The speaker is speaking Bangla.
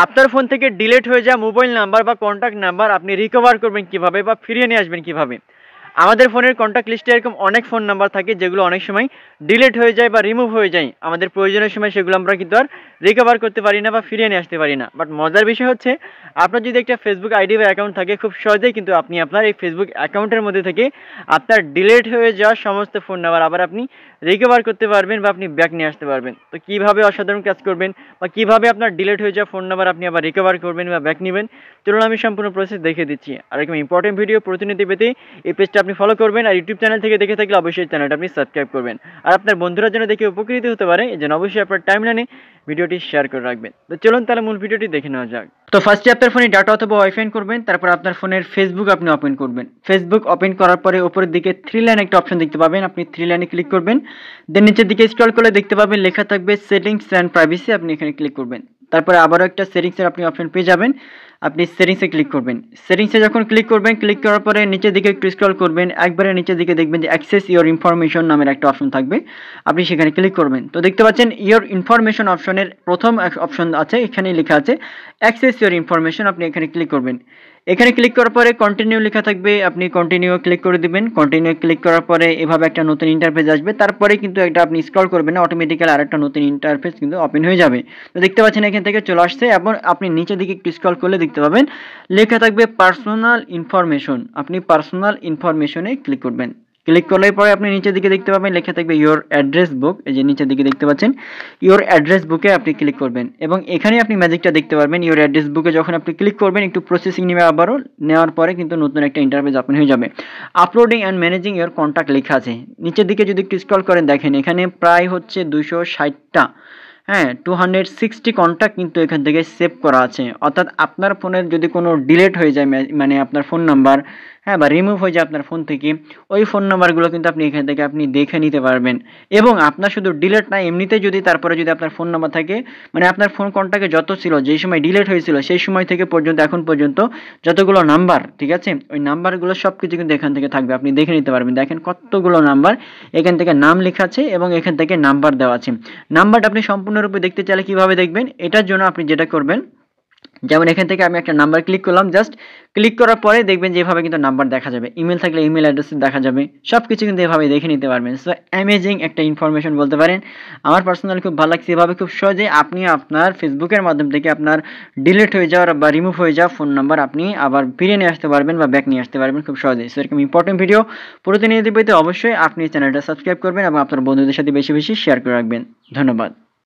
আপনার ফোন থেকে ডিলিট হয়ে যাওয়া মোবাইল নাম্বার বা কন্ট্যাক্ট নাম্বার আপনি রিকভার করবেন কিভাবে বা ফিরিয়ে নিয়ে আসবেন কিভাবে। আমাদের ফোনের কন্ট্যাক্ট লিস্টে এরকম অনেক ফোন নাম্বার থাকে যেগুলো অনেক সময় ডিলিট হয়ে যায় বা রিমুভ হয়ে যায়, আমাদের প্রয়োজনের সময় সেগুলো আমরা কিন্তু আর রিকভার করতে পারি না বা ফিরিয়ে নিয়ে আসতে পারি না। বাট মজার বিষয় হচ্ছে, আপনার যদি একটা ফেসবুক আইডি বা অ্যাকাউন্ট থাকে, খুব সহজেই কিন্তু আপনি আপনার এই ফেসবুক অ্যাকাউন্টের মধ্যে থেকে আপনার ডিলিট হয়ে যাওয়া সমস্ত ফোন নাম্বার আবার আপনি রিকভার করতে পারবেন বা আপনি ব্যাক নিয়ে আসতে পারবেন। তো কীভাবে অসাধারণ কাজ করবেন বা কীভাবে আপনার ডিলিট হয়ে যাওয়া ফোন নাম্বার আপনি আবার রিকভার করবেন বা ব্যাক নেবেন, চলুন আমি সম্পূর্ণ প্রসেস দেখিয়ে দিচ্ছি। আর এরকম ইম্পর্টেন্ট ভিডিও প্রতিনিধি পেতে এই পেজটা আপনি ফলো করবেন, আর ইউটিউব চ্যানেল থেকে দেখে থাকলে অবশ্যই চ্যানেলটা আপনি সাবস্ক্রাইব করবেন। আর আপনার বন্ধুরা যেন দেখে উপকৃত হতে পারে এই জন্য অবশ্যই আপনার টাইমলাইনে ভিডিওটি শেয়ার করে রাখবেন। তো চলুন তাহলে মূল ভিডিওটি দেখে নেওয়া যাক। তো ফার্স্টে আপনার ফোনে ডাটা অথবা ওয়াইফাই করবেন, তারপর আপনার ফোনের ফেসবুক আপনি ওপেন করবেন। ফেসবুক ওপেন করার পরে উপরের দিকে 3 লাইন একটা অপশন দেখতে পাবেন, আপনি 3 লাইনে ক্লিক করবেন। দেন নিচের দিকে স্ক্রল করলে দেখতে পাবেন লেখা থাকবে সেটিংস অ্যান্ড প্রাইভেসি, আপনি এখানে ক্লিক করবেন। তারপরে আবারও একটা সেটিংসের আপনি অপশন পেয়ে যাবেন, আপনি সেটিংসে ক্লিক করবেন। সেটিংসে যখন ক্লিক করবেন, ক্লিক করার পরে নিচের দিকে একটু স্ক্রল করবেন, একবারে নিচের দিকে দেখবেন যে অ্যাক্সেস ইওর ইনফরমেশন নামের একটা অপশন থাকবে, আপনি সেখানে ক্লিক করবেন। তো দেখতে পাচ্ছেন ইওর ইনফরমেশন অপশনের প্রথম অপশন আছে, এখানে লেখা আছে অ্যাক্সেস ইওর ইনফরমেশন, আপনি এখানে ক্লিক করবেন। এখানে ক্লিক করার পরে কন্টিনিউ লেখা থাকবে, আপনি কন্টিনিউ ক্লিক করে দিবেন। কন্টিনিউ ক্লিক করার পরে এভাবে একটা নতুন ইন্টারফেস আসবে, তারপরে কিন্তু এটা আপনি স্ক্রল করবেন না, অটোমেটিক্যালি আরেকটা নতুন ইন্টারফেস কিন্তু ওপেন হয়ে যাবে। তো দেখতে পাচ্ছেন এখান থেকে চলে আসছে, এবং আপনি নিচের দিকে একটু স্ক্রল করলে দেখতে পাবেন লেখা থাকবে পার্সোনাল ইনফরমেশন, আপনি পার্সোনাল ইনফরমেশনে ক্লিক করবেন। ক্লিক করলে পরে আপনি নিচের দিকে দেখতে পাবেন লেখা থাকবে ইওর অ্যাড্রেস বুক, এই যে নিচের দিকে দেখতে পাচ্ছেন ইওর অ্যাড্রেস বুকে আপনি ক্লিক করবেন, এবং এখানে আপনি ম্যাজিকটা দেখতে পারবেন। ইওর অ্যাড্রেস বুকে যখন আপনি ক্লিক করবেন একটু প্রসেসিং নেবে, আবারও নেওয়ার পরে কিন্তু নতুন একটা ইন্টারফেস ওপেন হয়ে যাবে। Uploading and managing your contact লেখা আছে, নিচের দিকে যদি একটু স্ক্রল করেন দেখেন এখানে প্রায় হচ্ছে 260টা, হ্যাঁ 260 কন্ট্যাক্ট কিন্তু এখান থেকে সেভ করা আছে। অর্থাৎ আপনার ফোনের যদি কোনো ডিলিট হয়ে যায়, মানে আপনার ফোন নাম্বার, হ্যাঁ বা রিমুভ হয়ে যায় আপনার ফোন থেকে, ওই ফোন নাম্বারগুলো কিন্তু আপনি এখান থেকে আপনি দেখে নিতে পারবেন। এবং আপনার শুধু ডিলিট না, এমনিতে যদি তারপরে যদি আপনার ফোন নাম্বার থাকে, মানে আপনার ফোন কন্ট্যাক্টে যত ছিল যেই সময় ডিলিট হয়েছিল সেই সময় থেকে পর্যন্ত এখন পর্যন্ত যতগুলো নাম্বার, ঠিক আছে, ওই নাম্বারগুলো সব কিছু কিন্তু এখান থেকে থাকবে, আপনি দেখে নিতে পারবেন। দেখেন কতগুলো নাম্বার এখান থেকে নাম লেখা আছে এবং এখান থেকে নাম্বার দেওয়া আছে। নাম্বারটা আপনি সম্পূর্ণরূপে দেখতে চাইলে কিভাবে দেখবেন, এটার জন্য আপনি যেটা করবেন, যেমন এখান থেকে আমি একটা নাম্বার ক্লিক করলাম, জাস্ট ক্লিক করার পরে দেখবেন যে এভাবে কিন্তু নাম্বার দেখা যাবে, ইমেল থাকলে ইমেল অ্যাড্রেস দেখা যাবে, সব কিছু কিন্তু এভাবে দেখে নিতে পারবেন। সো অ্যামেজিং একটা ইনফরমেশন বলতে পারেন, আমার পার্সোনালি খুব ভালো লাগছে। এভাবে খুব সহজে আপনি আপনার ফেসবুকের মাধ্যম থেকে আপনার ডিলিট হয়ে যাওয়ার বা রিমুভ হয়ে যাওয়া ফোন নাম্বার আপনি আবার ফিরিয়ে নিয়ে আসতে পারবেন বা ব্যাক নিয়ে আসতে পারবেন খুব সহজেই। সো এরকম ইম্পর্টেন্ট ভিডিও প্রতিনিয়ত পেতে অবশ্যই আপনি চ্যানেলটা সাবস্ক্রাইব করবেন এবং আপনার বন্ধুদের সাথে বেশি বেশি শেয়ার করে রাখবেন। ধন্যবাদ।